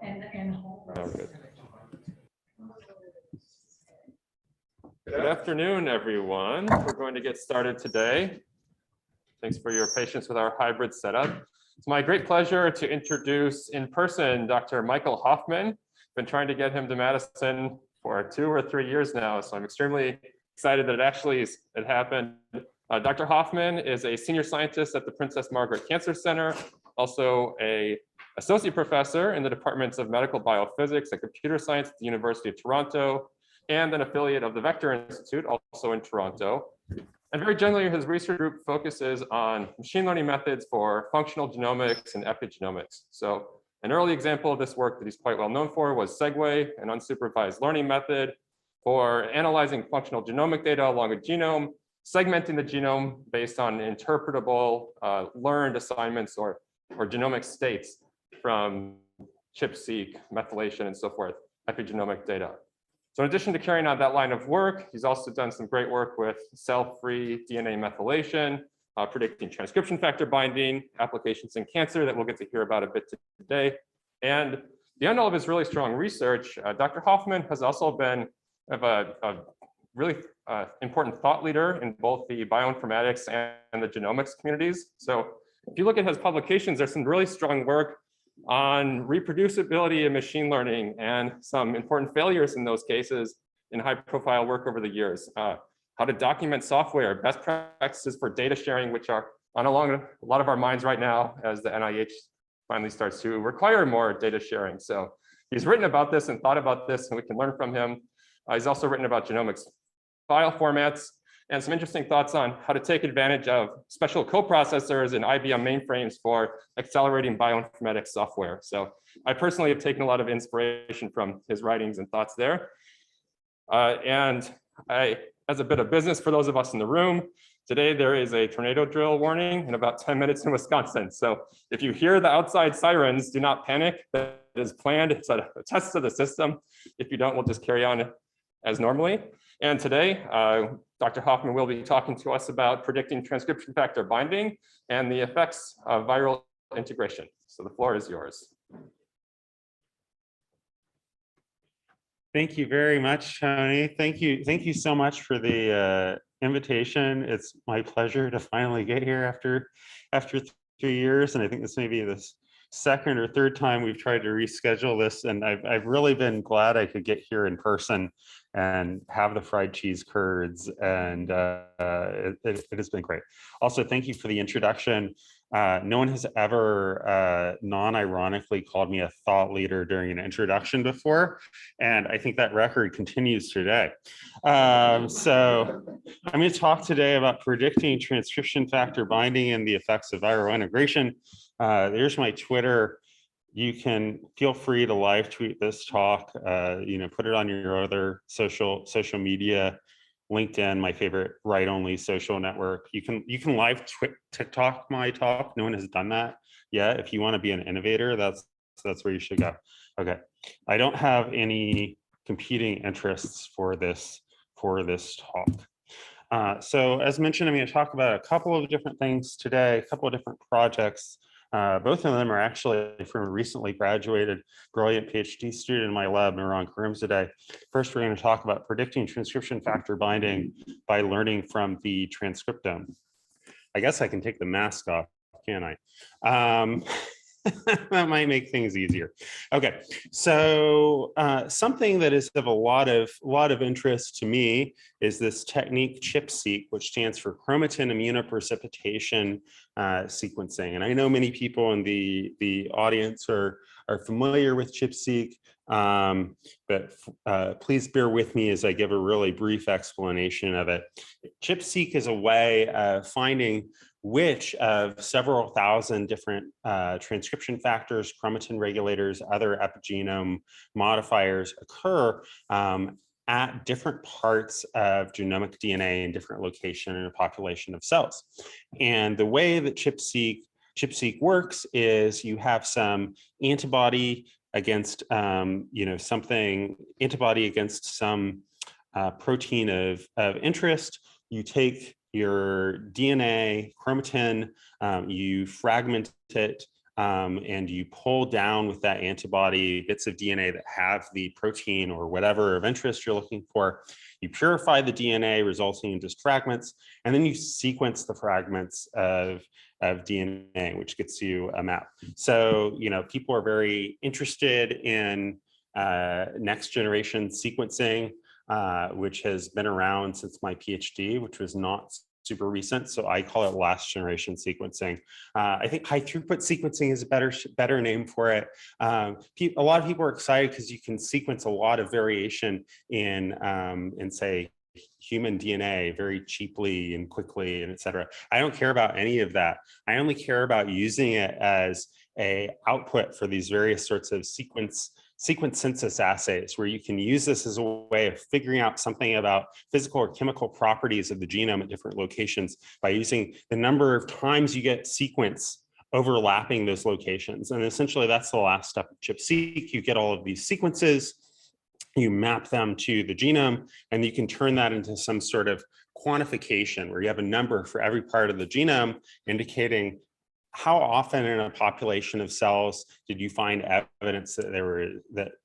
And Oh, good afternoon, everyone. We're going to get started today. Thanks for your patience with our hybrid setup. It's my great pleasure to introduce in person Dr. Michael Hoffman. Been trying to get him to Madison for 2 or 3 years now, so I'm extremely excited that it happened. Dr. Hoffman is a senior scientist at the Princess Margaret Cancer Center, also an associate professor in the departments of medical biophysics and computer science at the University of Toronto, and an affiliate of the Vector Institute, also in Toronto. And very generally, his research group focuses on machine learning methods for functional genomics and epigenomics. So an early example of this work that he's quite well known for was Segue, an unsupervised learning method for analyzing functional genomic data along a genome, segmenting the genome based on interpretable learned assignments or genomic states from ChIP-seq, methylation, and so forth, epigenomic data. So in addition to carrying out that line of work, he's also done some great work with cell-free DNA methylation, predicting transcription factor binding, applications in cancer that we'll get to hear about a bit today. And beyond all of his really strong research, Dr. Hoffman has also been a really important thought leader in both the bioinformatics and the genomics communities. So if you look at his publications, there's some really strong work on reproducibility in machine learning and some important failures in those cases in high-profile work over the years. How to document software, best practices for data sharing, which are on a lot of our minds right now as the NIH finally starts to require more data sharing. So he's written about this and thought about this, and we can learn from him. He's also written about genomics file formats and some interesting thoughts on how to take advantage of special coprocessors and IBM mainframes for accelerating bioinformatics software. So I personally have taken a lot of inspiration from his writings and thoughts there. And as a bit of business for those of us in the room, today there is a tornado drill warning in about 10 minutes in Wisconsin. So if you hear the outside sirens, do not panic. That is planned. It's a test of the system. If you don't, we'll just carry on as normally. And today, Dr. Hoffman will be talking to us about predicting transcription factor binding and the effects of viral integration. So the floor is yours. Thank you very much, Tony. Thank you so much for the invitation. It's my pleasure to finally get here after 3 years, and I think this may be the second or third time we've tried to reschedule this, and I've really been glad I could get here in person and have the fried cheese curds, and it has been great. Also, thank you for the introduction. No one has ever non-ironically called me a thought leader during an introduction before, and I think that record continues today. So I'm going to talk today about predicting transcription factor binding and the effects of viral integration. There's my Twitter. You can feel free to live tweet this talk, put it on your other social media, LinkedIn, my favorite write-only social network. You can live TikTok my talk. No one has done that yet. If you want to be an innovator, that's where you should go. Okay, I don't have any competing interests for this talk. So as mentioned, I'm going to talk about a couple of different things today, a couple of different projects. Both of them are actually from a recently graduated brilliant PhD student in my lab, Miran Karimzadeh. First, we're going to talk about predicting transcription factor binding by learning from the transcriptome. I guess I can take the mask off, can't I? That might make things easier. Okay, so something that is of a lot of interest to me is this technique ChIP-seq, which stands for chromatin immunoprecipitation sequencing. And I know many people in the audience are familiar with ChIP-seq, but please bear with me as I give a really brief explanation of it. ChIP-seq is a way of finding which of several thousand different transcription factors, chromatin regulators, other epigenome modifiers occur at different parts of genomic DNA in different location in a population of cells. And the way that ChIP-seq works is you have some antibody against some protein of interest. You take your DNA chromatin, you fragment it and you pull down with that antibody bits of DNA that have the protein or whatever of interest you're looking for. You purify the DNA, resulting in just fragments, and then you sequence the fragments of DNA, which gets you a map. So, people are very interested in next generation sequencing, which has been around since my PhD, which was not super recent. So I call it last generation sequencing. I think high throughput sequencing is a better name for it. A lot of people are excited because you can sequence a lot of variation in say, human DNA very cheaply and quickly, and et cetera. I don't care about any of that. I only care about using it as a output for these various sorts of sequence synthesis assays, where you can use this as a way of figuring out something about physical or chemical properties of the genome at different locations by using the number of times you get sequence overlapping those locations. And essentially that's the last step of ChIP-seq. You get all of these sequences, you map them to the genome, and you can turn that into some sort of quantification where you have a number for every part of the genome indicating how often in a population of cells did you find evidence that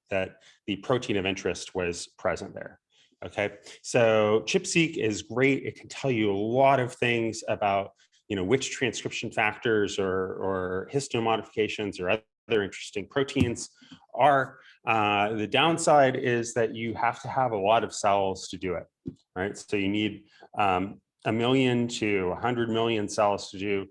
that the protein of interest was present there. Okay, so ChIP-seq is great. It can tell you a lot of things about which transcription factors or histone modifications or other interesting proteins are. The downside is that you have to have a lot of cells to do it, right? So you need 1 million to 100 million cells to do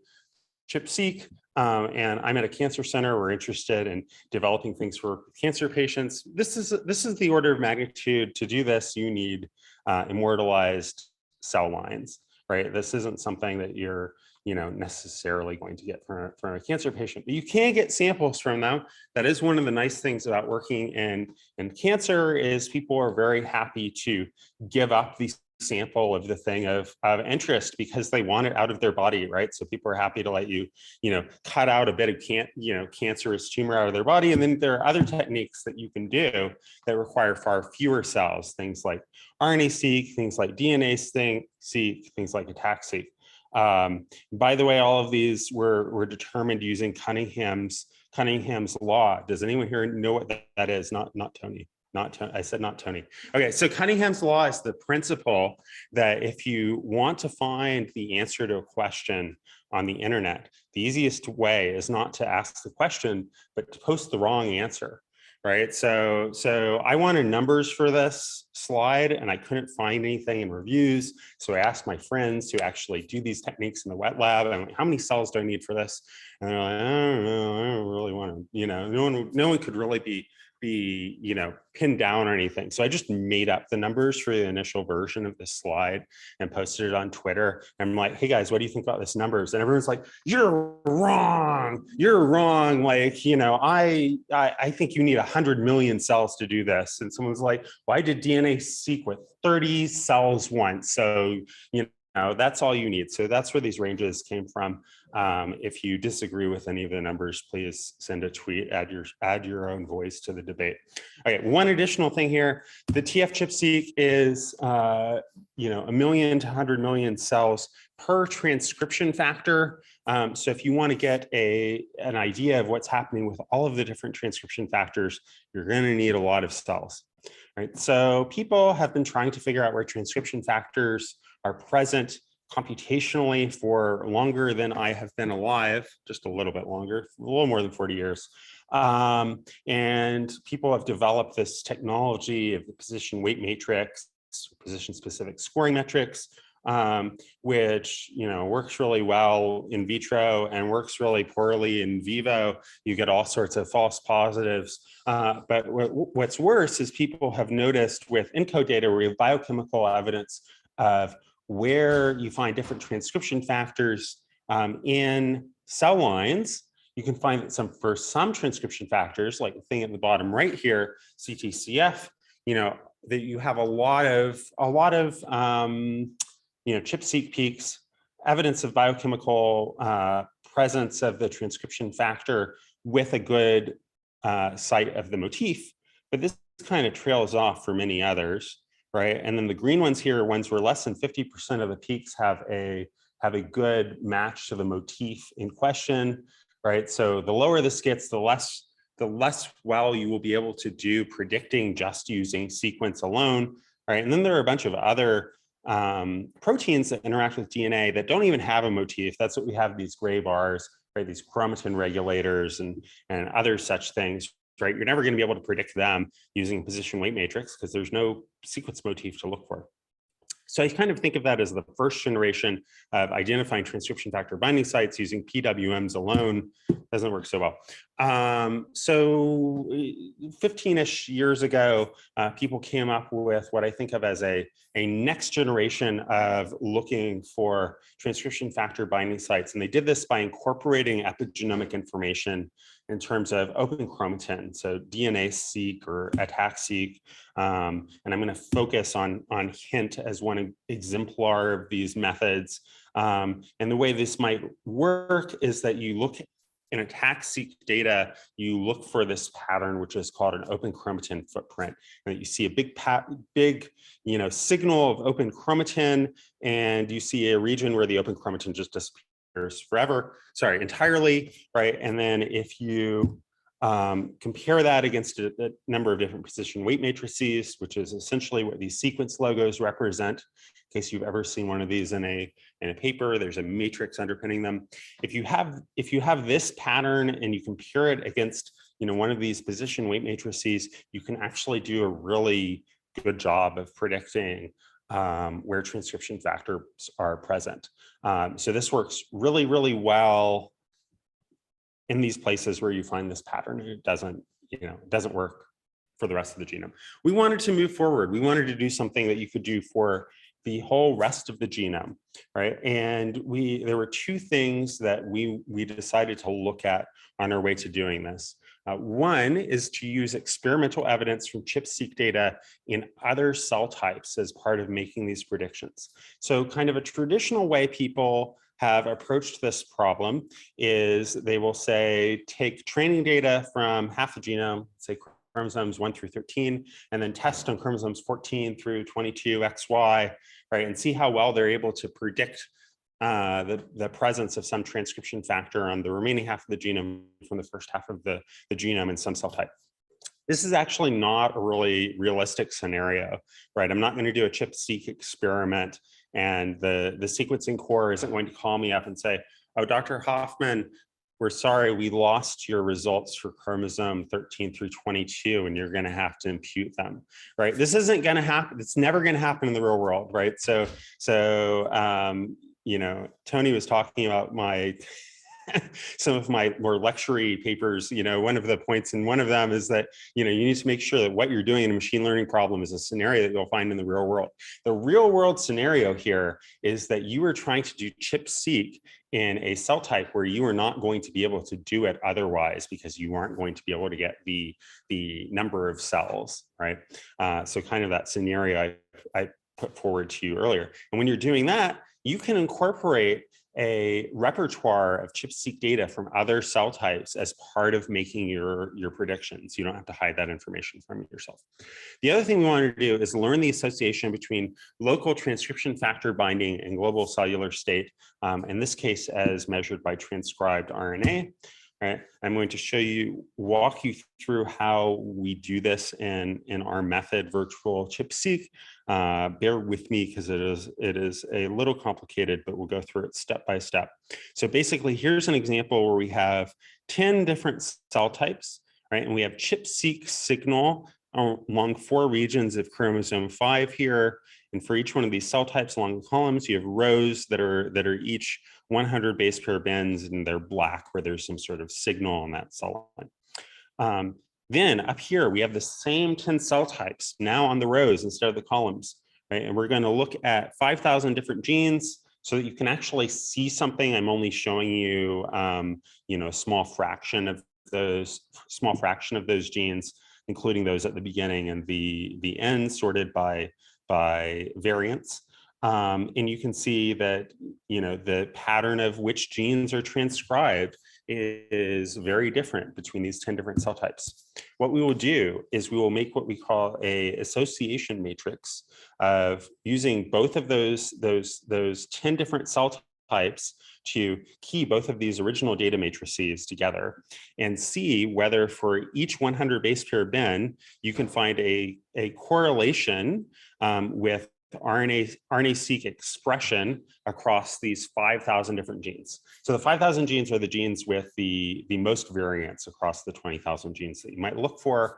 ChIP-seq, and I'm at a cancer center. We're interested in developing things for cancer patients. This is the order of magnitude. To do this, you need immortalized cell lines, right? This isn't something that you're necessarily going to get from a cancer patient, but you can get samples from them. That is one of the nice things about working in cancer, is people are very happy to give up these sample of the thing of interest because they want it out of their body, right? So people are happy to let you, cut out a bit of cancerous tumor out of their body. And then there are other techniques that you can do that require far fewer cells, things like RNA-seq, things like DNA-seq, things like ATAC-seq. By the way, all of these were determined using Cunningham's law. Does anyone here know what that is? Not Tony. Not Tony. I said not Tony. Okay, so Cunningham's law is the principle that if you want to find the answer to a question on the internet, the easiest way is not to ask the question, but to post the wrong answer, right? So I wanted numbers for this slide and I couldn't find anything in reviews. So I asked my friends who actually do these techniques in the wet lab, I'm like, how many cells do I need for this? And they're like, I don't know, I don't really want to, no one could really be pinned down or anything. So I just made up the numbers for the initial version of this slide and posted it on Twitter. And I'm like, hey guys, what do you think about this numbers? And everyone's like, you're wrong. You're wrong. Like, I think you need 100 million cells to do this. And someone's like, why did DNA-seq with 30 cells once? So, that's all you need. So that's where these ranges came from. If you disagree with any of the numbers, please send a tweet, add your own voice to the debate. Okay, one additional thing here, the TF ChIP-seq is 1 million to 100 million cells per transcription factor. So if you want to get an idea of what's happening with all of the different transcription factors, you're going to need a lot of cells. Right? So people have been trying to figure out where transcription factors are present computationally for longer than I have been alive, just a little bit longer, a little more than 40 years. And people have developed this technology of the position weight matrix, position specific scoring metrics, which works really well in vitro and works really poorly in vivo. You get all sorts of false positives. But what's worse is people have noticed with ENCODE data where you have biochemical evidence of where you find different transcription factors in cell lines. You can find that for some transcription factors, like the thing at the bottom right here, CTCF, that you have a lot of ChIP-seq peaks, evidence of biochemical presence of the transcription factor with a good site of the motif. But this kind of trails off for many others, right? And then the green ones here are ones where less than 50% of the peaks have a good match to the motif in question. right? So the lower this gets, the less well you will be able to do predicting just using sequence alone, right? And then there are a bunch of other proteins that interact with DNA that don't even have a motif. That's what we have these gray bars, right? These chromatin regulators and other such things, right? You're never going to be able to predict them using position weight matrix because there's no sequence motif to look for. So I kind of think of that as the first generation of identifying transcription factor binding sites using PWMs alone. Doesn't work so well. So 15-ish years ago, people came up with what I think of as a next generation of looking for transcription factor binding sites. And they did this by incorporating epigenomic information in terms of open chromatin, so DNA-seq or attack-seq. And I'm going to focus on HINT as one exemplar of these methods. And the way this might work is that you look in attack-seq data, you look for this pattern, which is called an open chromatin footprint. And you see a big signal of open chromatin, and you see a region where the open chromatin just disappears entirely, right? And then if you compare that against a number of different position weight matrices, which is essentially what these sequence logos represent. In case you've ever seen one of these in a paper, there's a matrix underpinning them. If you have this pattern and you compare it against one of these position weight matrices, you can actually do a really good job of predicting where transcription factors are present. So this works really, really well in these places where you find this pattern. It doesn't work for the rest of the genome. We wanted to move forward. We wanted to do something that you could do for the whole rest of the genome, right? And there were two things that we decided to look at on our way to doing this. One is to use experimental evidence from ChIP-seq data in other cell types as part of making these predictions. So kind of a traditional way people have approached this problem is they will say, take training data from half the genome, say chromosomes 1 through 13, and then test on chromosomes 14 through 22 XY, right? And see how well they're able to predict the presence of some transcription factor on the remaining half of the genome from the first half of the genome in some cell type. This is actually not a really realistic scenario, right? I'm not going to do a ChIP-seq experiment and the sequencing core isn't going to call me up and say, oh, Dr. Hoffman, we're sorry, we lost your results for chromosome 13 through 22 and you're going to have to impute them, right? This isn't going to happen. It's never going to happen in the real world, right? So Tony was talking about some of my more lecture-y papers. One of the points in one of them is that, you need to make sure that what you're doing in a machine learning problem is a scenario that you'll find in the real world. The real world scenario here is that you are trying to do ChIP-seq in a cell type where you are not going to be able to do it otherwise because you aren't going to be able to get the number of cells, right? So kind of that scenario I put forward to you earlier. And when you're doing that, you can incorporate a repertoire of ChIP-seq data from other cell types as part of making your predictions. You don't have to hide that information from yourself. The other thing we wanted to do is learn the association between local transcription factor binding and global cellular state, in this case as measured by transcribed RNA. Right. I'm going to walk you through how we do this in our method virtual ChIP-seq. Bear with me because it is a little complicated, but we'll go through it step by step. So basically, here's an example where we have 10 different cell types, right? And we have ChIP-seq signal along 4 regions of chromosome 5 here. And for each one of these cell types along the columns, you have rows that are each 100 base pair bends, and they're black where there's some sort of signal on that cell line. Then up here, we have the same 10 cell types now on the rows instead of the columns, right? And we're going to look at 5,000 different genes so that you can actually see something. I'm only showing you, a small fraction of those genes, including those at the beginning and the end sorted by variants. And you can see that, the pattern of which genes are transcribed is very different between these 10 different cell types. What we will do is we will make what we call a association matrix of using both of those 10 different cell types to key both of these original data matrices together and see whether for each 100 base pair bin, you can find a correlation with RNA-seq expression across these 5,000 different genes. So the 5,000 genes are the genes with the most variance across the 20,000 genes that you might look for.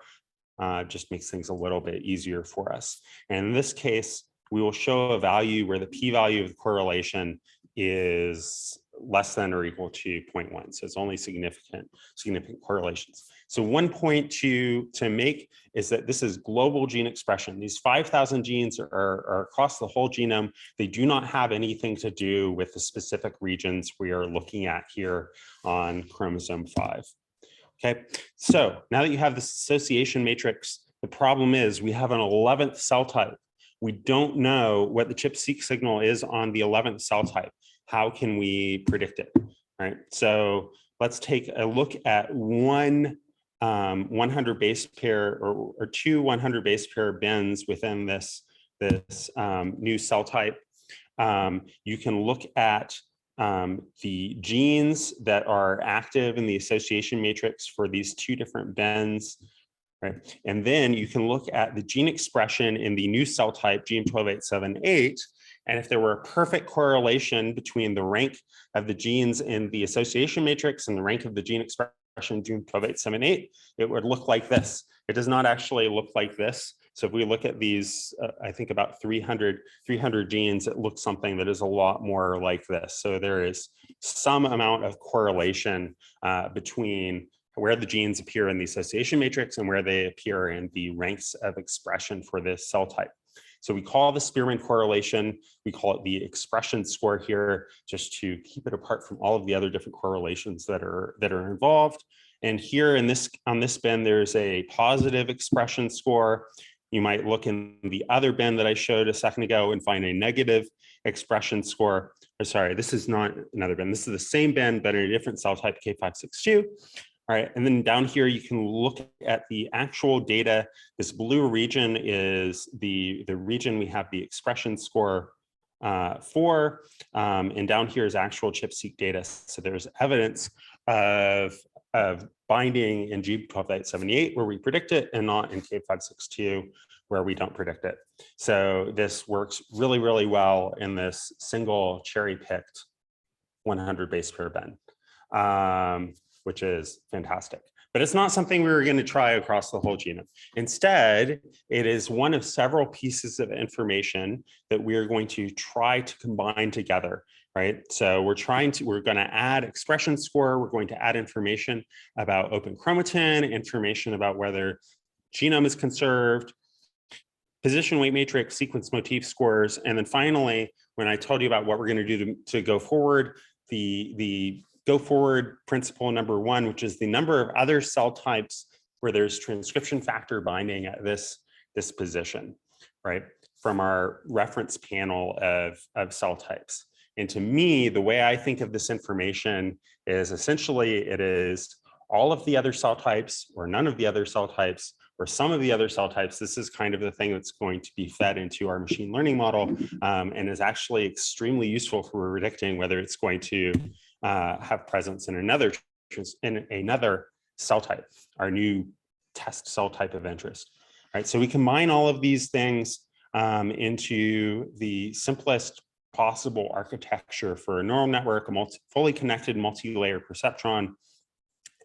Just makes things a little bit easier for us. And in this case, we will show a value where the p-value of the correlation is less than or equal to 0.1. So it's only significant correlations. So one point to make is that this is global gene expression. These 5,000 genes are across the whole genome. They do not have anything to do with the specific regions we are looking at here on chromosome 5. Okay, so now that you have this association matrix, the problem is we have an 11th cell type. We don't know what the ChIP-seq signal is on the 11th cell type. How can we predict it? All right, so let's take a look at one 100 base pair or two 100 base pair bins within this new cell type. You can look at the genes that are active in the association matrix for these two different bins. Right. And then you can look at the gene expression in the new cell type, gene 12878. And if there were a perfect correlation between the rank of the genes in the association matrix and the rank of the gene expression, gene 12878, it would look like this. It does not actually look like this. So if we look at these, I think about 300 genes, it looks something that is a lot more like this. So there is some amount of correlation between where the genes appear in the association matrix and where they appear in the ranks of expression for this cell type. So we call the Spearman correlation, we call it the expression score here, just to keep it apart from all of the other different correlations that are involved. And here on this bin, there's a positive expression score. You might look in the other bin that I showed a second ago and find a negative expression score. Or sorry, this is not another bin. This is the same bin, but in a different cell type, K562. All right, and then down here, you can look at the actual data. This blue region is the region we have the expression score for, and down here is actual ChIP-seq data. So there's evidence of binding in G1278 where we predict it and not in K562 where we don't predict it. So this works really, really well in this single cherry-picked 100 base pair bin. Which is fantastic. But it's not something we were going to try across the whole genome. Instead, it is one of several pieces of information that we are going to try to combine together, right? So we're going to add expression score, we're going to add information about open chromatin, information about whether genome is conserved, position weight matrix, sequence motif scores, and then finally, when I told you about what we're going to do to go forward, the go forward principle number one, which is the number of other cell types where there's transcription factor binding at this position, right? From our reference panel of cell types. And to me, the way I think of this information is essentially it is all of the other cell types or none of the other cell types or some of the other cell types. This is kind of the thing that's going to be fed into our machine learning model and is actually extremely useful for predicting whether it's going to have presence in another cell type, our new test cell type of interest. Right, so we combine all of these things into the simplest possible architecture for a neural network, a fully connected multi-layer perceptron,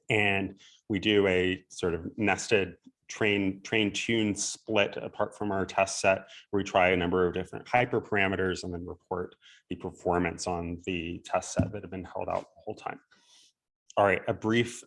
and we do a sort of nested train-tune split apart from our test set, where we try a number of different hyperparameters and then report the performance on the test set that have been held out the whole time. All right, a brief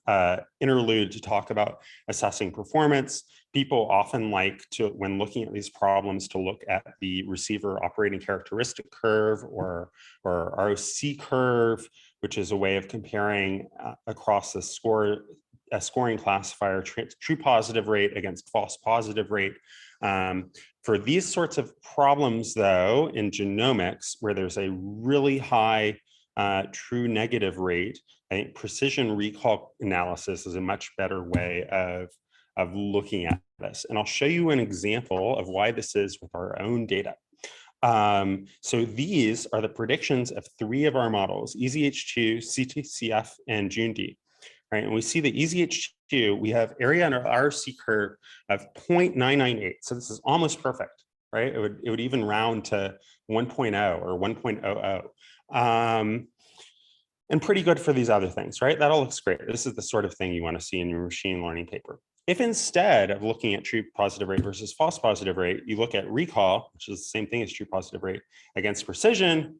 interlude to talk about assessing performance. People often like to, when looking at these problems, to look at the receiver operating characteristic curve or ROC curve, which is a way of comparing across the scoring classifier true positive rate against false positive rate. For these sorts of problems, though, in genomics, where there's a really high true negative rate, I think precision recall analysis is a much better way of looking at this. And I'll show you an example of why this is with our own data. So these are the predictions of 3 of our models, EZH2, CTCF, and JUND. Right, and we see the EZH2, we have area under RC curve of 0.998. So this is almost perfect, right? It would even round to 1.0 or 1.00. And pretty good for these other things, right? That all looks great. This is the sort of thing you want to see in your machine learning paper. If instead of looking at true positive rate versus false positive rate, you look at recall, which is the same thing as true positive rate, against precision,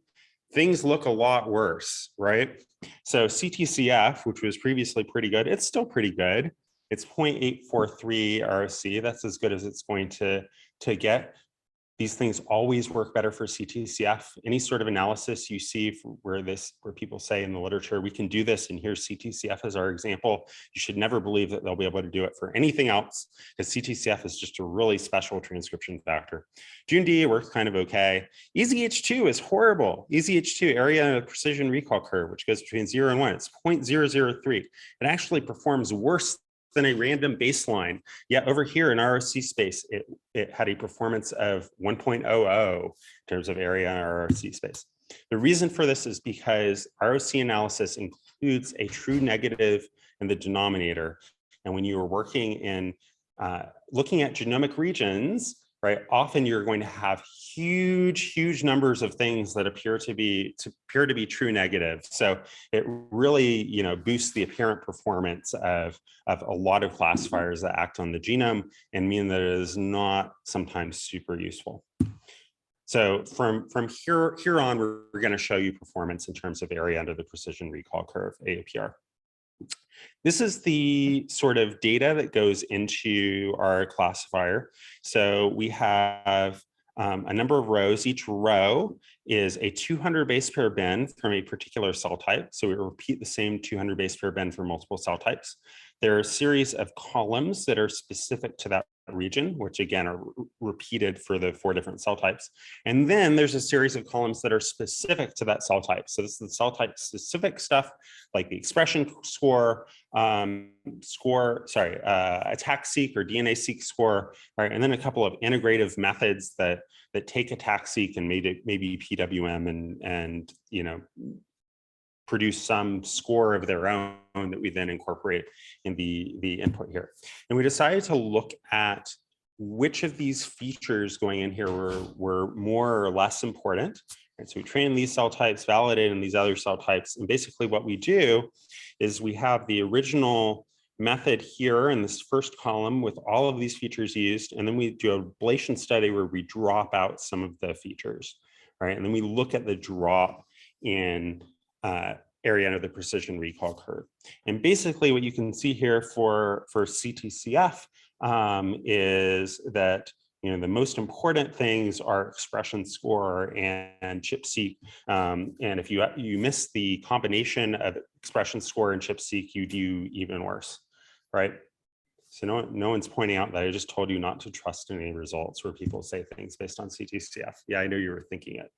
things look a lot worse, right? So CTCF, which was previously pretty good, it's still pretty good. It's 0.843 ROC. That's as good as it's going to get. These things always work better for CTCF. Any sort of analysis you see where people say in the literature, we can do this, and here's CTCF as our example, you should never believe that they'll be able to do it for anything else, because CTCF is just a really special transcription factor. JUND works kind of okay. EZH2 is horrible. EZH2, area under the precision recall curve, which goes between 0 and 1, it's 0.003. It actually performs worse than a random baseline. Yet over here in ROC space, it had a performance of 1.00 in terms of area in our ROC space. The reason for this is because ROC analysis includes a true negative in the denominator. And when you are working in looking at genomic regions, right, often you're going to have huge numbers of things that appear to be true negative. So it really, boosts the apparent performance of a lot of classifiers that act on the genome and mean that it is not sometimes super useful. So from here on, we're going to show you performance in terms of area under the precision recall curve, AAPR. This is the sort of data that goes into our classifier. So we have a number of rows. Each row is a 200 base pair bin from a particular cell type. So we repeat the same 200 base pair bin for multiple cell types. There are a series of columns that are specific to that region, which again are repeated for the 4 different cell types. And then there's a series of columns that are specific to that cell type. So this is the cell type specific stuff like the expression score, attack-seq or DNA-seq score, right? And then a couple of integrative methods that take attack-seq and maybe PWM and produce some score of their own that we then incorporate in the input here. And we decided to look at which of these features going in here were more or less important. And so we train these cell types, validate in these other cell types. And basically what we do is we have the original method here in this first column with all of these features used. And then we do a ablation study where we drop out some of the features, right? And then we look at the drop in area under the precision recall curve. And basically what you can see here for CTCF is that the most important things are expression score and ChIP-seq. And if you miss the combination of expression score and ChIP-seq, you do even worse, right? So no one's pointing out that I just told you not to trust any results where people say things based on CTCF. Yeah, I know you were thinking it.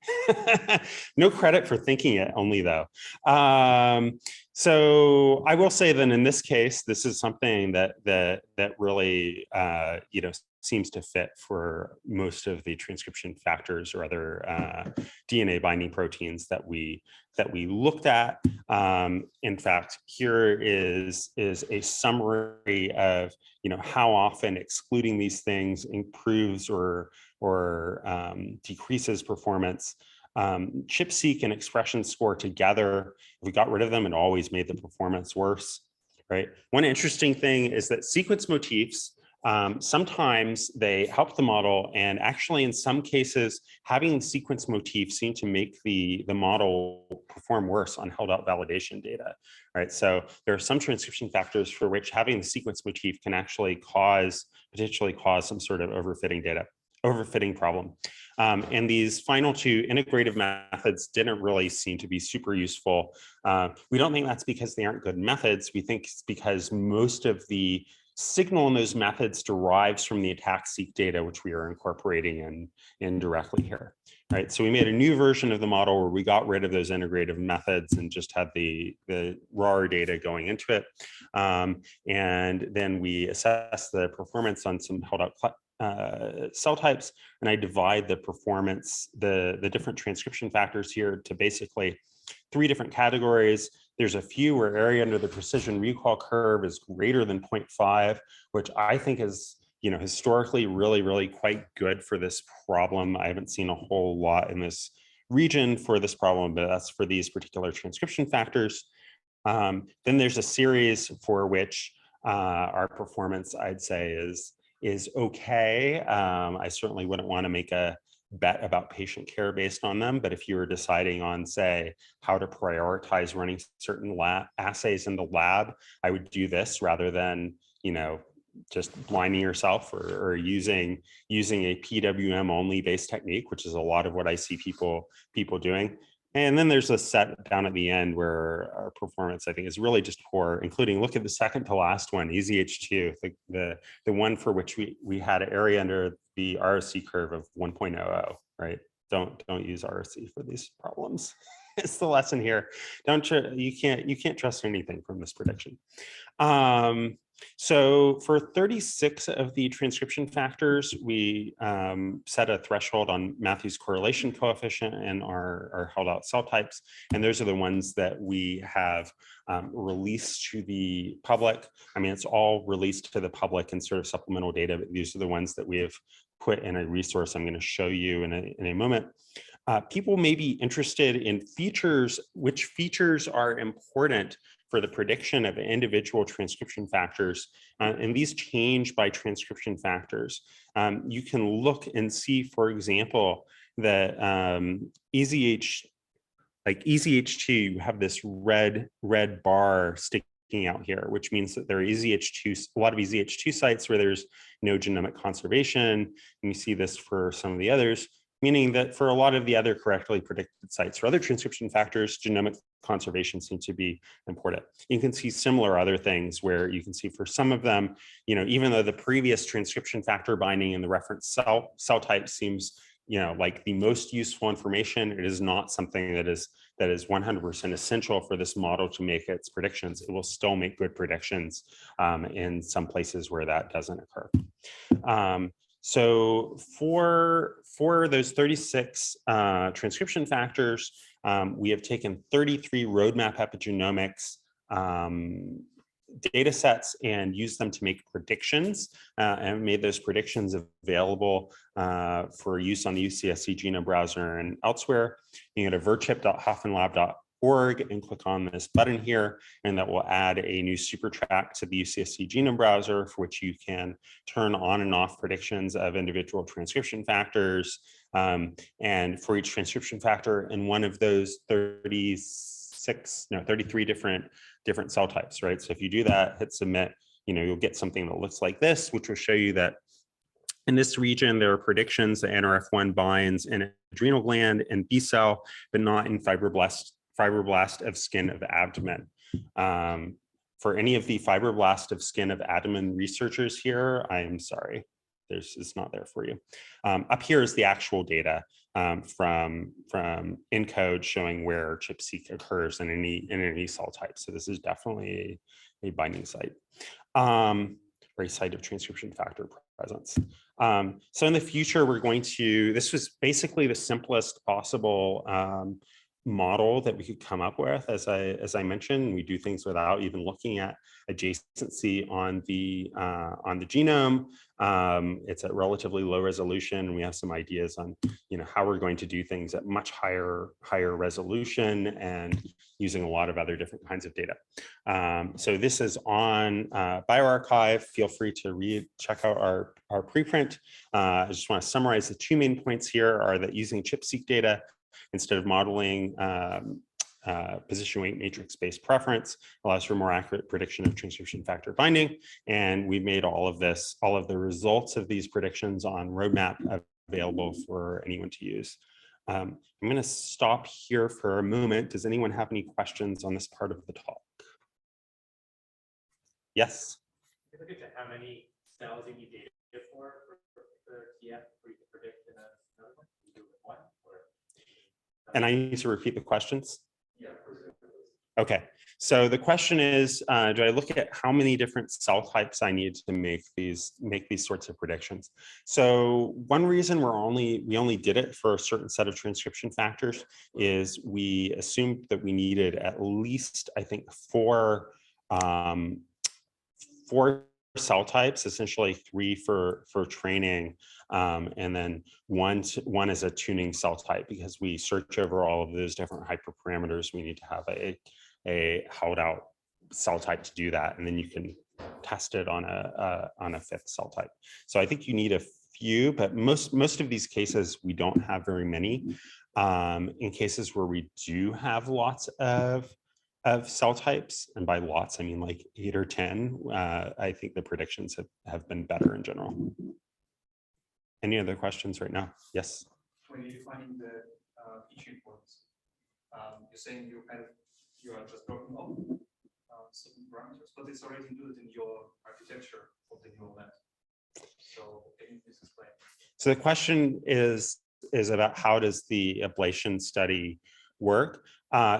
No credit for thinking it only though. So I will say that in this case, this is something that really seems to fit for most of the transcription factors or other DNA binding proteins that we looked at. In fact, here is a summary of how often excluding these things improves or decreases performance. ChIP-seq and expression score together, if we got rid of them, it always made the performance worse, right? One interesting thing is that sequence motifs, sometimes they help the model, and actually in some cases having sequence motifs seem to make the model perform worse on held out validation data, right? So there are some transcription factors for which having the sequence motif can actually potentially cause some sort of overfitting problem. And these final 2 integrative methods didn't really seem to be super useful. We don't think that's because they aren't good methods. We think it's because most of the signal in those methods derives from the attack-seq data, which we are incorporating in directly here, right? So we made a new version of the model where we got rid of those integrative methods and just had the raw data going into it. And then we assessed the performance on some held out cell types, and I divide the performance, the different transcription factors here to basically 3 different categories. There's a few where area under the precision recall curve is greater than 0.5, which I think is, historically really quite good for this problem. I haven't seen a whole lot in this region for this problem, but that's for these particular transcription factors. Then there's a series for which our performance, I'd say, is okay. I certainly wouldn't want to make a bet about patient care based on them, but if you were deciding on, say, how to prioritize running certain assays in the lab, I would do this rather than, just blinding yourself or using a PWM only based technique, which is a lot of what I see people doing. And then there's a set down at the end where our performance, I think, is really just poor, including, look at the second to last one, EZH2, the one for which we had an area under the ROC curve of 1.00, right? Don't use ROC for these problems. It's the lesson here. You can't trust anything from this prediction. So for 36 of the transcription factors, we set a threshold on Matthew's correlation coefficient and our held out cell types. And those are the ones that we have released to the public. I mean, it's all released to the public in sort of supplemental data, but these are the ones that we have put in a resource I'm going to show you in a moment. People may be interested in features, which features are important for the prediction of individual transcription factors, and these change by transcription factors. You can look and see, for example, that EZH, like EZH2, you have this red bar sticking out here, which means that there are EZH2, a lot of EZH2 sites where there's no genomic conservation, and you see this for some of the others, meaning that for a lot of the other correctly predicted sites for other transcription factors, genomic conservation seems to be important. You can see similar other things where you can see for some of them, even though the previous transcription factor binding in the reference cell type seems, like the most useful information, it is not something that is 100% essential for this model to make its predictions. It will still make good predictions in some places where that doesn't occur. So for those 36 transcription factors, we have taken 33 roadmap epigenomics data sets and used them to make predictions and made those predictions available for use on the UCSC Genome Browser and elsewhere. You can go to virchip.hoffmanlab.org and click on this button here, and that will add a new super track to the UCSC Genome Browser, for which you can turn on and off predictions of individual transcription factors. And for each transcription factor in one of those 33 different cell types, right? So if you do that, hit submit, you'll get something that looks like this, which will show you that in this region, there are predictions that NRF1 binds in adrenal gland and B cell, but not in fibroblast of skin of abdomen. For any of the fibroblast of skin of abdomen researchers here, I am sorry, it's not there for you. Up here is the actual data from ENCODE showing where ChIP-seq occurs in any cell type. So this is definitely a binding site, or a site of transcription factor presence. So in the future, this was basically the simplest possible model that we could come up with. As I mentioned, we do things without even looking at adjacency on the genome. It's at relatively low resolution, and we have some ideas on how we're going to do things at much higher resolution and using a lot of other different kinds of data. So this is on bioRxiv. Feel free to check out our preprint. I just want to summarize the 2 main points here are that using ChIP-seq data instead of modeling position weight matrix-based preference allows for more accurate prediction of transcription factor binding. And we made all of the results of these predictions on roadmap available for anyone to use. I'm going to stop here for a moment. Does anyone have any questions on this part of the talk? Yes? Can you look into how many cells you need data for TF for you to predict in another one? You do it with one, or? And I need to repeat the questions. Yeah, for example, Okay, so the question is, do I look at how many different cell types I need to make these sorts of predictions? So one reason we only did it for a certain set of transcription factors is we assumed that we needed at least, I think, four cell types, essentially 3 for training, and then one is a tuning cell type, because we search over all of those different hyperparameters. We need to have a held out cell type to do that, and then you can test it on a 5th cell type. So I think you need a few, but most of these cases we don't have very many. In cases where we do have lots of cell types, and by lots I mean like 8 or 10, I think the predictions have been better in general. Any other questions right now? Yes. When you're defining the feature points, you're saying you are just dropping off certain parameters, but it's already included in your architecture of the neural net. So can you please explain? So the question is about how does the ablation study work?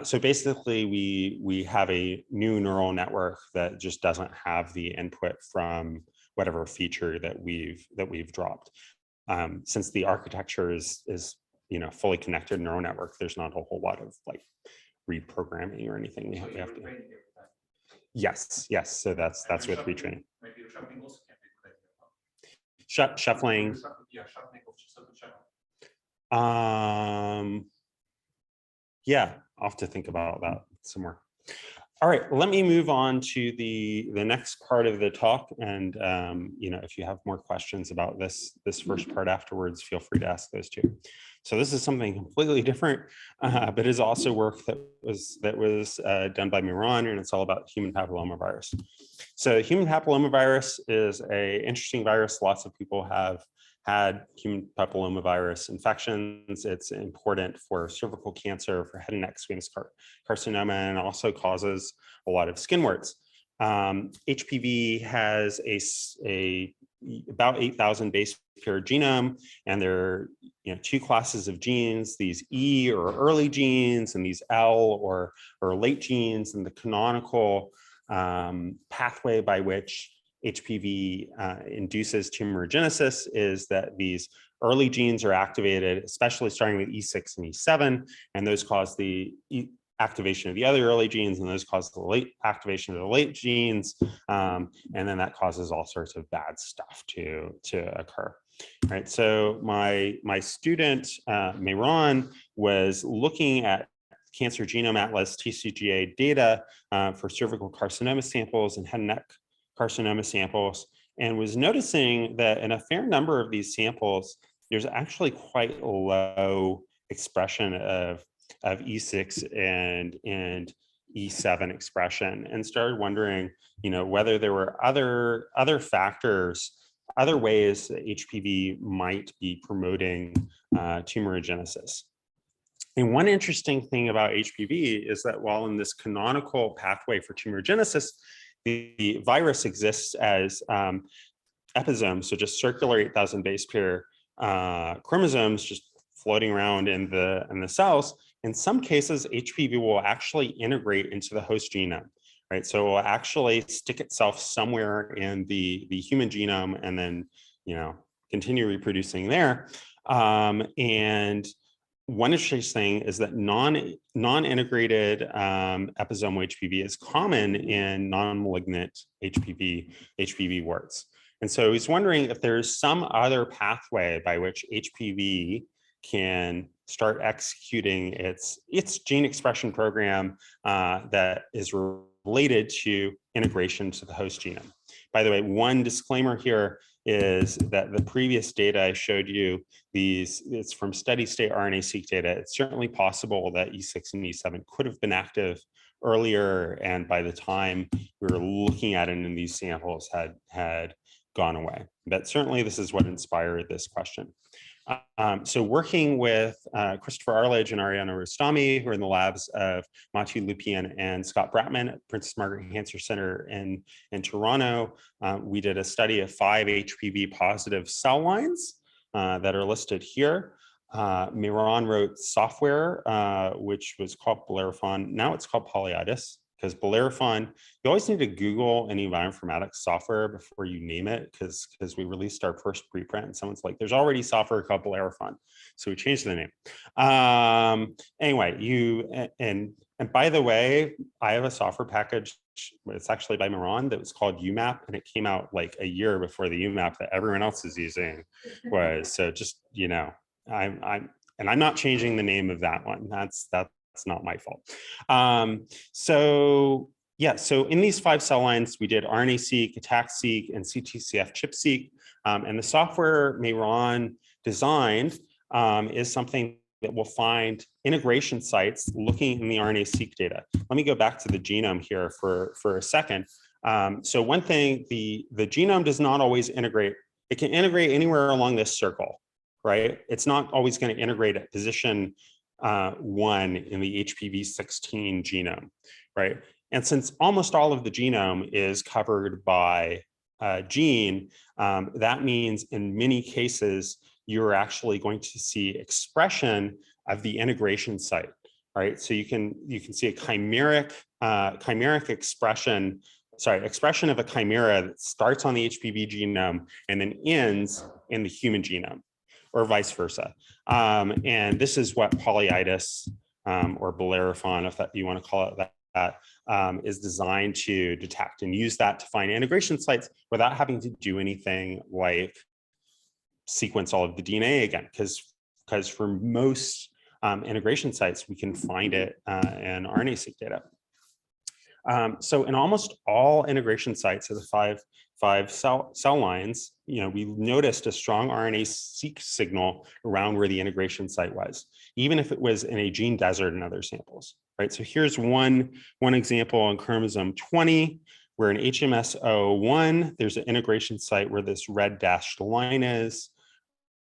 So basically, we have a new neural network that just doesn't have the input from whatever feature that we've dropped. Since the architecture is fully connected neural network, there's not a whole lot of like reprogramming or anything. We have to. Yes. So that's with retraining. Maybe shuffling also can be good. Shuffling. Yeah, shuffling of certain channel. Yeah, I'll have to think about that some more. All right, let me move on to the next part of the talk, and if you have more questions about this first part afterwards, feel free to ask those too. So this is something completely different, but is also work that was done by Miran, and it's all about human papillomavirus. So human papillomavirus is an interesting virus. Lots of people have had human papillomavirus infections. It's important for cervical cancer, for head and neck squamous carcinoma, and also causes a lot of skin warts. HPV has about 8,000 base pair genome, and there are 2 classes of genes: these E or early genes, and these L or late genes. And the canonical pathway by which HPV induces tumorigenesis is that these early genes are activated, especially starting with E6 and E7, and those cause the activation of the other early genes, and those cause the late activation of the late genes, and then that causes all sorts of bad stuff to occur. Right. So my student Miran was looking at Cancer Genome Atlas TCGA data for cervical carcinoma samples and head and neck carcinoma samples, and was noticing that in a fair number of these samples, there's actually quite low expression of E6 and E7 expression, and started wondering, whether there were other factors, other ways that HPV might be promoting tumorigenesis. And one interesting thing about HPV is that while in this canonical pathway for tumorigenesis, the virus exists as episomes, so just circular 8,000 base pair chromosomes just floating around in the cells. In some cases, HPV will actually integrate into the host genome, right? So it will actually stick itself somewhere in the human genome, and then continue reproducing there. And one interesting thing is that non-integrated episomal HPV is common in non-malignant HPV warts. And so he's wondering if there's some other pathway by which HPV can start executing its gene expression program that is related to integration to the host genome. By the way, one disclaimer here is that the previous data I showed you, it's from steady state RNA-seq data. It's certainly possible that E6 and E7 could have been active earlier, and by the time we were looking at it in these samples had gone away. But certainly this is what inspired this question. So working with Christopher Arledge and Ariana Rostami, who are in the labs of Mathieu Lupien and Scott Bratman at Princess Margaret Cancer Center in Toronto, we did a study of 5 HPV positive cell lines that are listed here. Miran wrote software, which was called Bellerophon. Now it's called Polyitis, because Bellerophon, you always need to Google any bioinformatics software before you name it, because we released our first preprint and someone's like, there's already software called Bellerophon. So we changed the name. Anyway, and by the way, I have a software package. It's actually by Miran that was called UMAP, and it came out like a year before the UMAP that everyone else is using was. So just, you know, I'm not changing the name of that one. That's not my fault. So in these 5 cell lines, we did RNA-seq, ATAC-seq, and CTCF chip-seq. And the software Miran designed is something that will find integration sites looking in the RNA-seq data. Let me go back to the genome here for a second. So one thing, the genome does not always integrate. It can integrate anywhere along this circle, right? It's not always going to integrate at position 1 in the HPV16 genome, right? And since almost all of the genome is covered by gene, that means in many cases, you're actually going to see expression of the integration site, right? So you can see a chimeric expression of a chimera that starts on the HPV genome and then ends in the human genome, or vice versa. And this is what polyitis or Bellerophon, if you want to call it that, is designed to detect, and use that to find integration sites without having to do anything like sequence all of the DNA again, because for most integration sites, we can find it in RNA-seq data. So in almost all integration sites of the five cell lines, we noticed a strong RNA-seq signal around where the integration site was, even if it was in a gene desert in other samples, right? So here's one example on chromosome 20, where in HMS01, there's an integration site where this red dashed line is,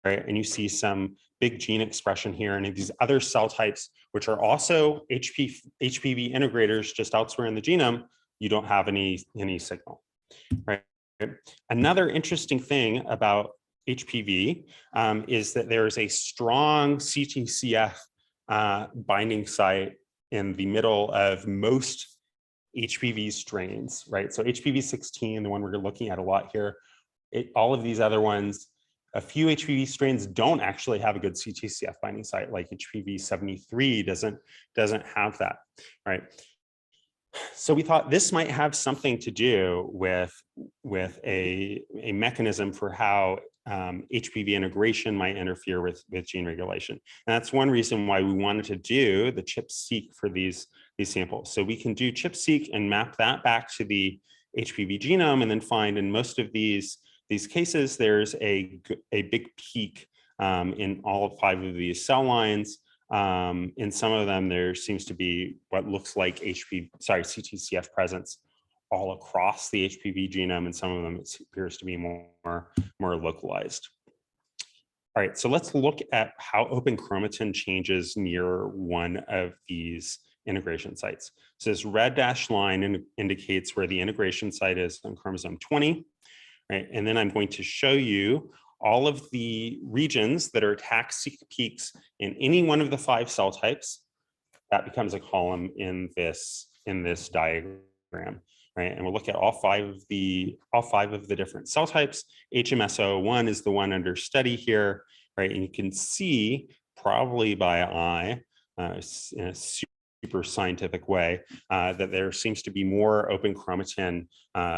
right? And you see some big gene expression here, and in these other cell types, which are also HPV integrators just elsewhere in the genome, you don't have any signal, right? Another interesting thing about HPV is that there is a strong CTCF binding site in the middle of most HPV strains, right? So HPV16, the one we're looking at a lot here, all of these other ones, a few HPV strains don't actually have a good CTCF binding site, like HPV73 doesn't have that, right? So we thought this might have something to do with a mechanism for how HPV integration might interfere with gene regulation. And that's one reason why we wanted to do the ChIP-seq for these samples. So we can do ChIP-seq and map that back to the HPV genome, and then find in most of these cases, there's a big peak in all 5 of these cell lines. In some of them, there seems to be what looks like CTCF presence all across the HPV genome, and some of them it appears to be more localized. All right, so let's look at how open chromatin changes near one of these integration sites. So this red dashed line indicates where the integration site is on chromosome 20. Right? And then I'm going to show you all of the regions that are ATAC-seq peaks in any one of the 5 cell types. That becomes a column in this diagram, right? And we'll look at all 5 of the different cell types. HMS01 is the one under study here, right? And you can see probably by eye in a super scientific way that there seems to be more open chromatin,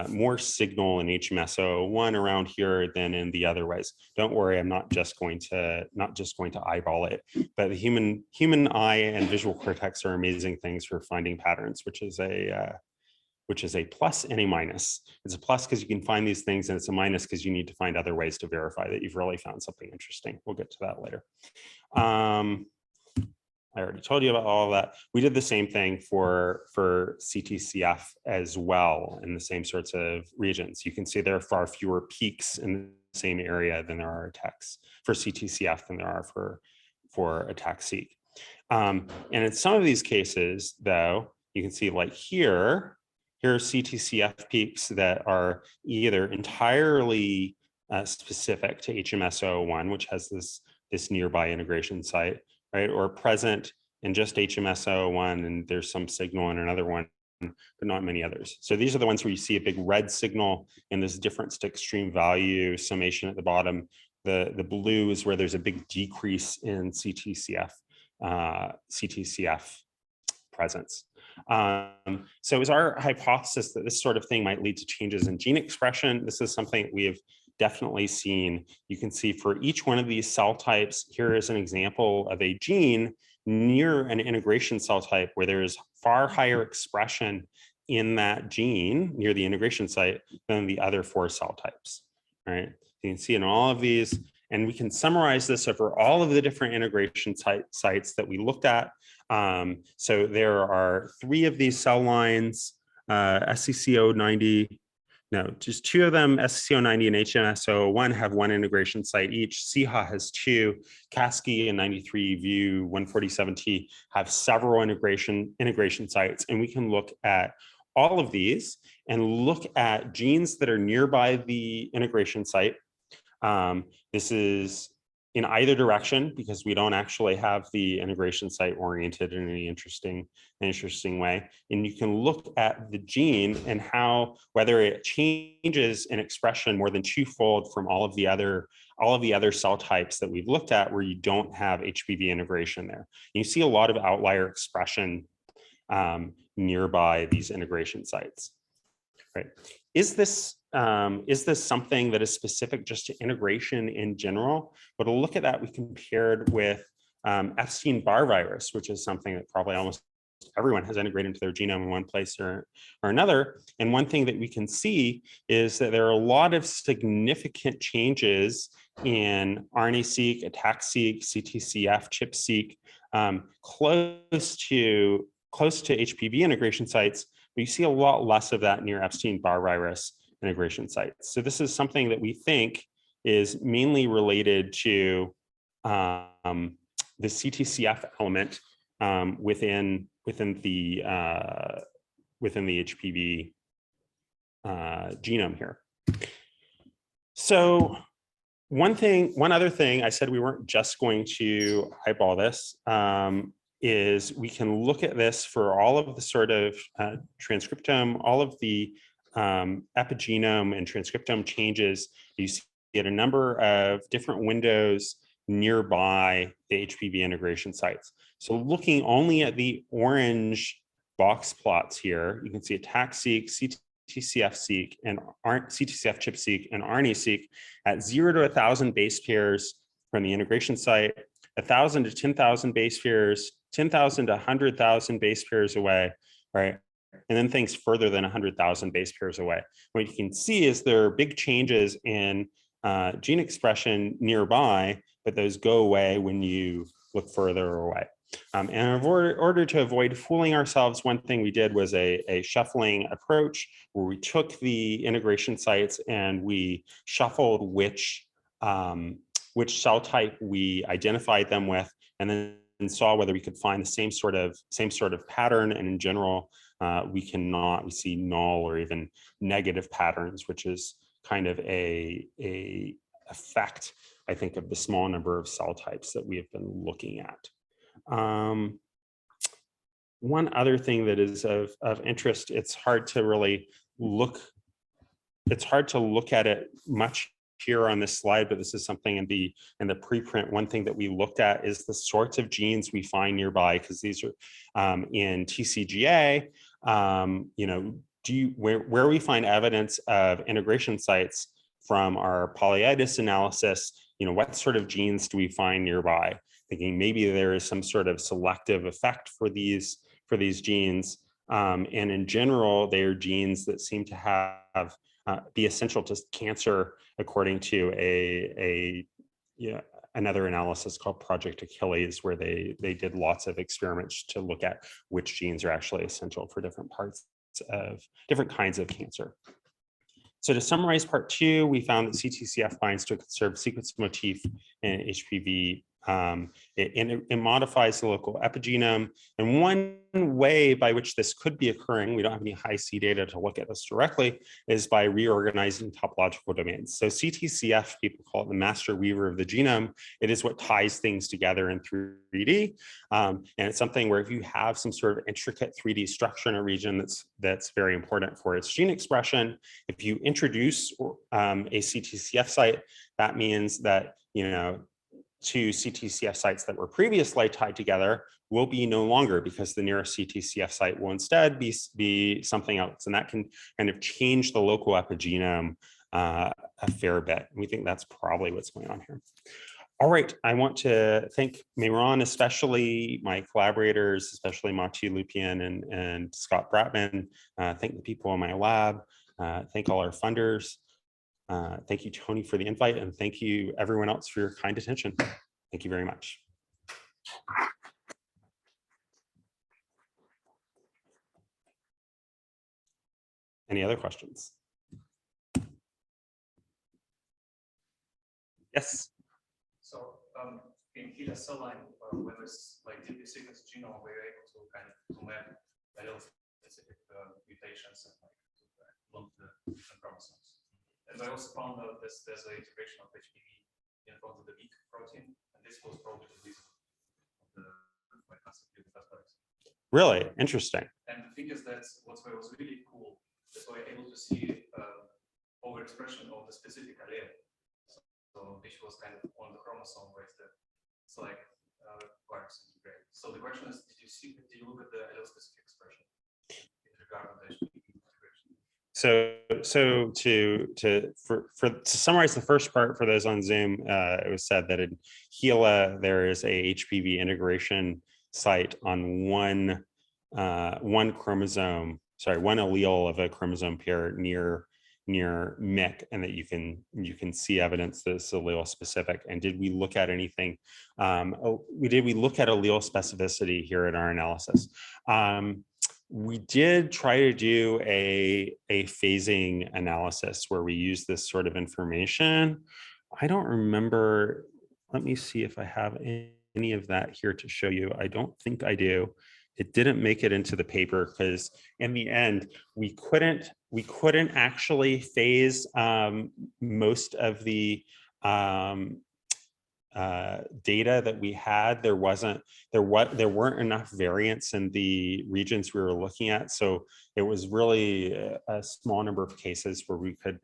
more signal in HMS01 around here than in the other ways. Don't worry, I'm not just going to eyeball it, but the human eye and visual cortex are amazing things for finding patterns, which is a plus and a minus. It's a plus because you can find these things, and it's a minus because you need to find other ways to verify that you've really found something interesting. We'll get to that later. I already told you about all of that. We did the same thing for CTCF as well in the same sorts of regions. You can see there are far fewer peaks in the same area than there are attacks for CTCF than there are for ATAC-seq. And in some of these cases, though, you can see like here are CTCF peaks that are either entirely specific to HMS01, which has this this nearby integration site, right? Or present in just HMSO1 and there's some signal in another one, but not many others. So these are the ones where you see a big red signal and this difference to extreme value summation at the bottom. The blue is where there's a big decrease in CTCF presence. So it was our hypothesis that this sort of thing might lead to changes in gene expression. This is something we have definitely seen. You can see for each one of these cell types, here is an example of a gene near an integration cell type where there is far higher expression in that gene near the integration site than the other 4 cell types, right? You can see in all of these, and we can summarize this over all of the different integration sites that we looked at. So there are 3 of these cell lines, SCCO90, no, just 2 of them, SCCO90 and HMSO1 have 1 integration site each. CHA has 2, CASCI and 93VU 147T have several integration sites. And we can look at all of these and look at genes that are nearby the integration site. This is in either direction because we don't actually have the integration site oriented in any interesting way. And you can look at the gene and how, whether it changes in expression more than 2-fold from all of the other cell types that we've looked at where you don't have HBV integration there. And you see a lot of outlier expression nearby these integration sites, right? Is this something that is specific just to integration in general? But to look at that, we compared with Epstein-Barr virus, which is something that probably almost everyone has integrated into their genome in one place or another. And one thing that we can see is that there are a lot of significant changes in RNA-seq, ATAC-seq, CTCF, ChIP-seq, close to HPV integration sites, but you see a lot less of that near Epstein-Barr virus integration sites. So this is something that we think is mainly related to the CTCF element within the HPV genome here. So one other thing, I said we weren't just going to eyeball this, is we can look at this for all of the sort of transcriptome, all of the epigenome and transcriptome changes. You see at a number of different windows nearby the HPV integration sites. So looking only at the orange box plots here, you can see ATAC-seq, CTCF-seq, and CTCF ChIP-seq and RNA-seq at 0 to 1,000 base pairs from the integration site, 1,000 to 10,000 base pairs, 10,000 to 100,000 base pairs away, right? And then things further than 100,000 base pairs away. What you can see is there are big changes in gene expression nearby, but those go away when you look further away. And in order to avoid fooling ourselves, one thing we did was a shuffling approach where we took the integration sites and we shuffled which cell type we identified them with, and then saw whether we could find the same sort of pattern. And in general, we see null or even negative patterns, which is kind of a effect, I think, of the small number of cell types that we have been looking at. One other thing that is of interest, it's hard to look at it much here on this slide, but this is something in the preprint. One thing that we looked at is the sorts of genes we find nearby, because these are in TCGA, where we find evidence of integration sites from our polyitis analysis, what sort of genes do we find nearby? Thinking maybe there is some sort of selective effect for these genes. And in general, they are genes that seem to have be essential to cancer, according to another analysis called Project Achilles, where they did lots of experiments to look at which genes are actually essential for different kinds of cancer. So to summarize part 2, we found that CTCF binds to a conserved sequence motif in HPV it modifies the local epigenome. And one way by which this could be occurring, we don't have any high-C data to look at this directly, is by reorganizing topological domains. So CTCF, people call it the master weaver of the genome. It is what ties things together in 3D. And it's something where if you have some sort of intricate 3D structure in a region that's very important for its gene expression, if you introduce a CTCF site, that means that, two CTCF sites that were previously tied together will be no longer, because the nearest CTCF site will instead be something else. And that can kind of change the local epigenome a fair bit. We think that's probably what's going on here. All right, I want to thank Mehran, especially my collaborators, especially Mathieu Lupien and Scott Bratman. Thank the people in my lab. Thank all our funders. Thank you, Tony, for the invite, and thank you everyone else for your kind attention. Thank you very much. Any other questions? Yes. So in HeLa cell line, when it's like deeply sequenced genome, we're able to kind of to map allele-specific mutations and like to lump the chromosomes. And I also found out there's an integration of HPV in front of the big protein, and this was probably the reason of the concept of phosphorylates. Really interesting. And the thing is that what was really cool is we're able to see overexpression of the specific allele. So which was kind of on the chromosome where it's like virus integrated. So the question is, did you look at the allele specific expression in regard to the HPV integration? So to summarize the first part for those on Zoom, it was said that in HeLa there is a HPV integration site on one chromosome, one allele of a chromosome pair near MYC, and that you can see evidence that it's allele specific. And did we look at anything? We look at allele specificity here in our analysis. We did try to do a phasing analysis where we use this sort of information. I don't remember. Let me see if I have any of that here to show you. I don't think I do. It didn't make it into the paper because in the end, we couldn't actually phase most of the data that we had. There weren't enough variants in the regions we were looking at, so it was really a small number of cases where we could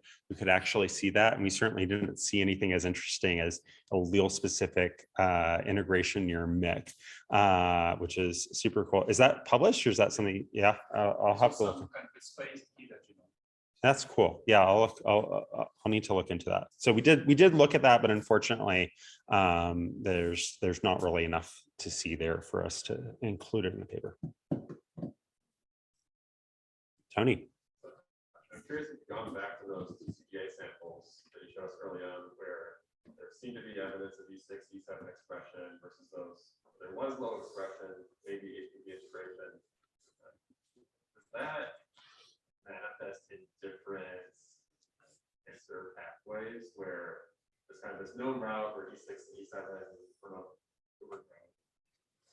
actually see that, and we certainly didn't see anything as interesting as allele specific integration near MYC, which is super cool. Is that published, or is that something? Yeah, I'll have to look. That's cool. Yeah, I'll need to look into that. So we did look at that, but unfortunately, there's not really enough to see there for us to include it in the paper. Tony. I'm curious if you've gone back to those TCGA samples that you showed us early on, where there seemed to be evidence of E6, E7 expression versus those there was low expression, maybe HPV integration. Does that manifest in different cancer pathways where there's kind of this known route where E6 and E7 promote different route,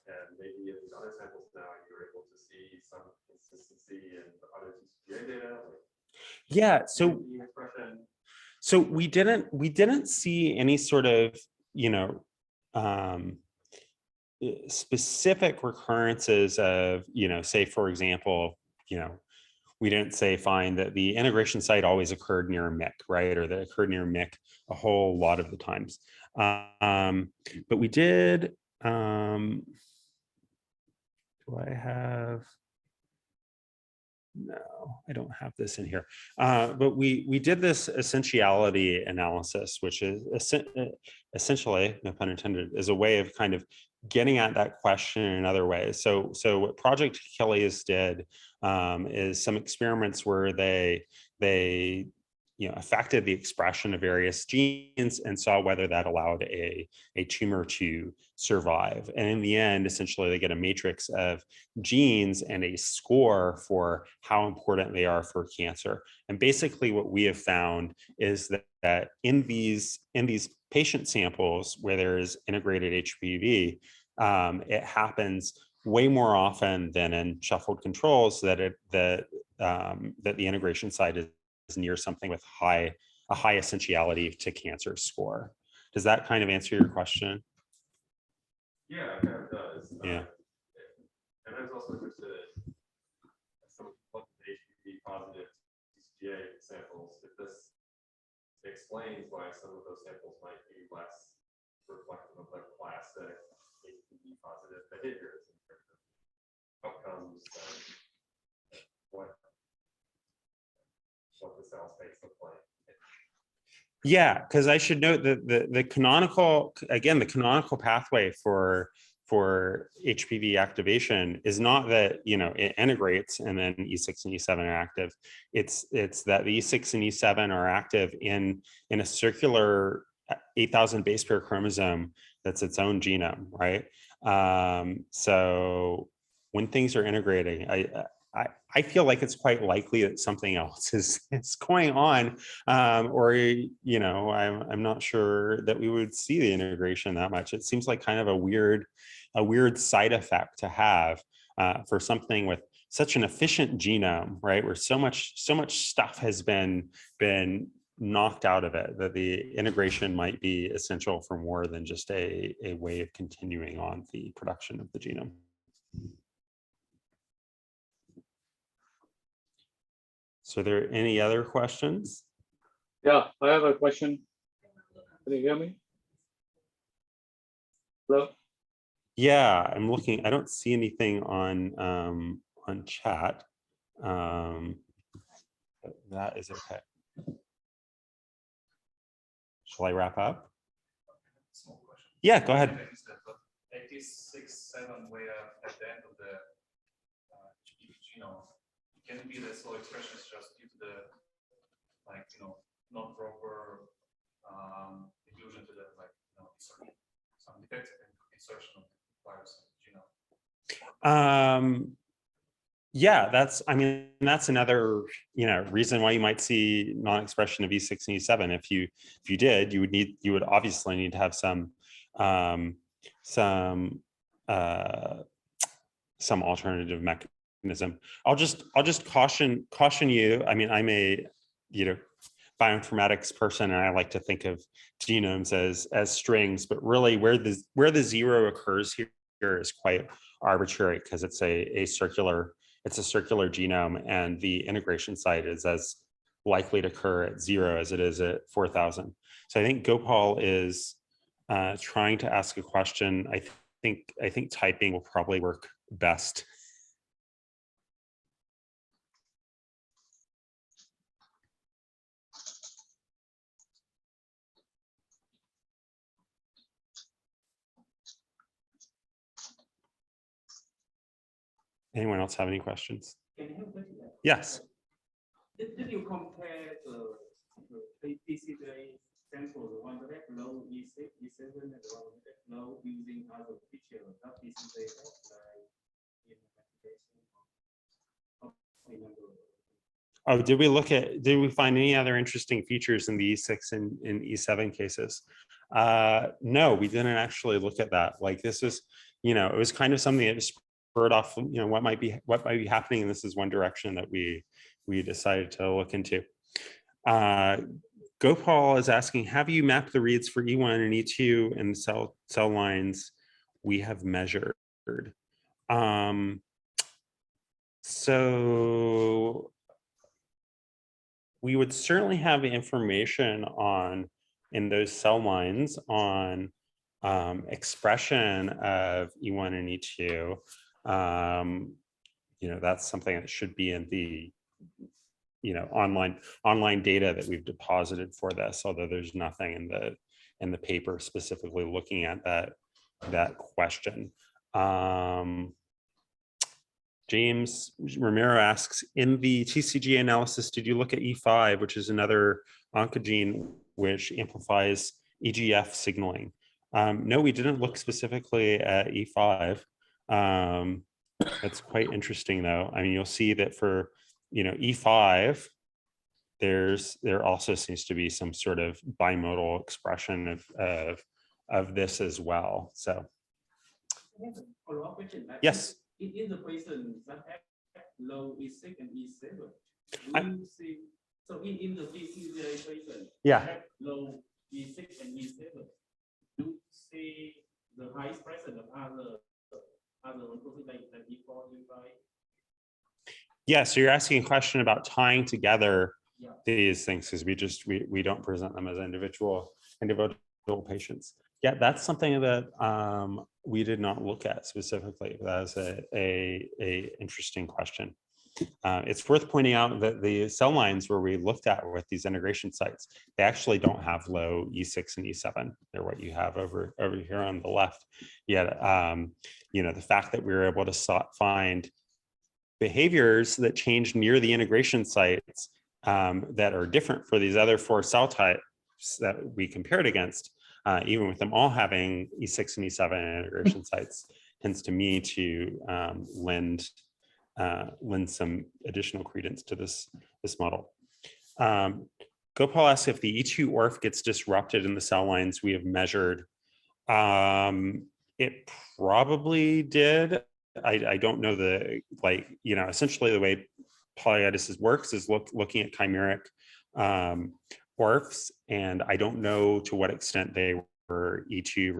and maybe in these other samples now you're able to see some consistency in the other TCGA data? Yeah, so we didn't see any sort of specific recurrences of say for example we didn't find that the integration site always occurred near MYC, right? Or that occurred near MYC a whole lot of the times. But we did, do I have, no, I don't have this in here. But we did this essentiality analysis, which is essentially, no pun intended, is a way of kind of getting at that question in another way. So what Project Achilles did is some experiments where they affected the expression of various genes and saw whether that allowed a tumor to survive. And in the end, essentially, they get a matrix of genes and a score for how important they are for cancer. And basically, what we have found is that in these patient samples where there is integrated HPV, it happens way more often than in shuffled controls that that the integration site is near something with a high essentiality to cancer score. Does that kind of answer your question? Yeah, it kind of does. Yeah. And I was also interested in some of the HPV positive TCGA samples. If this explains why some of those samples might be less reflective of the classic HPV positive behaviors in terms of outcomes and what the cell space look like. Yeah, because I should note that the canonical, again, the canonical pathway for HPV activation is not that, you know, it integrates and then E6 and E7 are active. It's that the E6 and E7 are active in a circular 8,000 base pair chromosome that's its own genome, right? So when things are integrating, I feel like it's quite likely that something else is going on, or, you know, I'm not sure that we would see the integration that much. It seems like kind of a weird side effect to have for something with such an efficient genome, right? Where so much stuff has been knocked out of it, that the integration might be essential for more than just a way of continuing on the production of the genome. So are there any other questions? Yeah, I have a question. Can you hear me? Hello? Yeah, I'm looking. I don't see anything on chat. But that is okay. Shall I wrap up? Small question. Yeah, go ahead. 86.7, where at the end of the genome, can it be that slow expression is just due to the, like, you know, not proper inclusion to the, like, you know, insertion, some defects in insertion of virus in the genome? Yeah, I mean, that's another, you know, reason why you might see non-expression of E6 and E7. If you did, you would obviously need to have some alternative mechanism. I'll just caution you. I mean, I'm a, you know, bioinformatics person, and I like to think of genomes as strings, but really where the zero occurs here is quite arbitrary, because it's a circular genome, and the integration site is as likely to occur at 0 as it is at 4,000. So I think Gopal is trying to ask a question. I think typing will probably work best. Anyone else have any questions? Can you help with that? Yes. Did you compare the TCGA sample, the one that have low E6, E7, and the one that have low using other feature, not TCGA, like in application? Oh, did we find any other interesting features in the E6 and in E7 cases? No, we didn't actually look at that. Like, this is, you know, it was kind of something that just spurred off, you know, what might be happening, and this is one direction that we decided to look into. Gopal is asking, have you mapped the reads for E1 and E2 and cell lines we have measured? So we would certainly have information in those cell lines on expression of E1 and E2. You know, that's something that should be in the, you know, online data that we've deposited for this, although there's nothing in the paper specifically looking at that question. James Romero asks, in the TCGA analysis, did you look at E5, which is another oncogene which amplifies EGF signaling? No, we didn't look specifically at E5. That's quite interesting, though. I mean, you'll see that for, you know, E5, there also seems to be some sort of bimodal expression of this as well. So I have a follow-up question. yes. In the person that have low E6 and E7, do I- you see, so in the visualization, Yeah. have low E6 and E7, do you see the high expression of other protein like E4, E5? Yeah, so you're asking a question about tying together Yeah. these things because we don't present them as individual patients. Yeah, that's something that we did not look at specifically. That is a interesting question. It's worth pointing out that the cell lines where we looked at with these integration sites, they actually don't have low E6 and E7. They're what you have over here on the left. Yet, you know, the fact that we were able to find behaviors that change near the integration sites that are different for these other 4 cell types that we compared against, even with them all having E6 and E7 integration sites, tends to me to lend some additional credence to this model. Gopal asks if the E2 ORF gets disrupted in the cell lines we have measured. It probably did. I don't know essentially the way polyitis works is looking at chimeric ORFs, and I don't know to what extent they were E2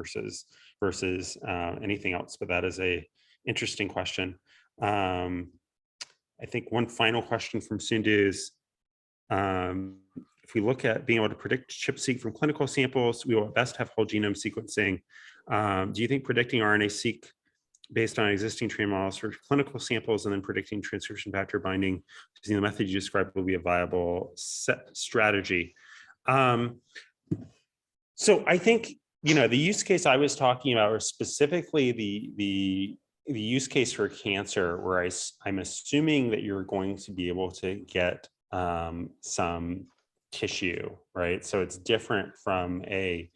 versus anything else, but that is a interesting question. I think one final question from Sundu is, if we look at being able to predict ChIP-seq from clinical samples, we will at best have whole genome sequencing. Do you think predicting RNA-seq based on existing trained models for clinical samples and then predicting transcription factor binding using the method you described will be a viable strategy? So I think, you know, the use case I was talking about was specifically the use case for cancer, where I'm assuming that you're going to be able to get some tissue, right? So it's different from a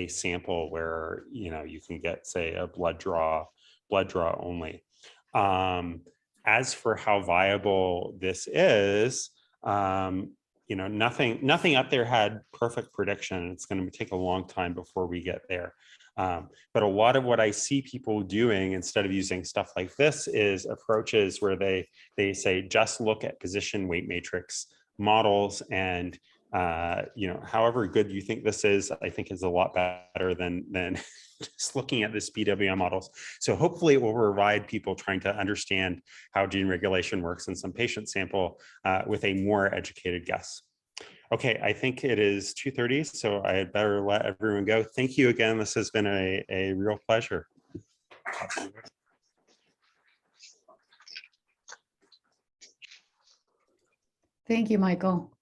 sample where, you know, you can get, say, a blood draw only. As for how viable this is, you know, nothing up there had perfect prediction. It's going to take a long time before we get there. But a lot of what I see people doing instead of using stuff like this is approaches where they say, just look at position weight matrix models, and you know, however good you think this is, I think is a lot better than just looking at this BWM models. So hopefully it will provide people trying to understand how gene regulation works in some patient sample with a more educated guess. Okay, I think it is 2:30, so I had better let everyone go. Thank you again. This has been a real pleasure. Thank you, Michael.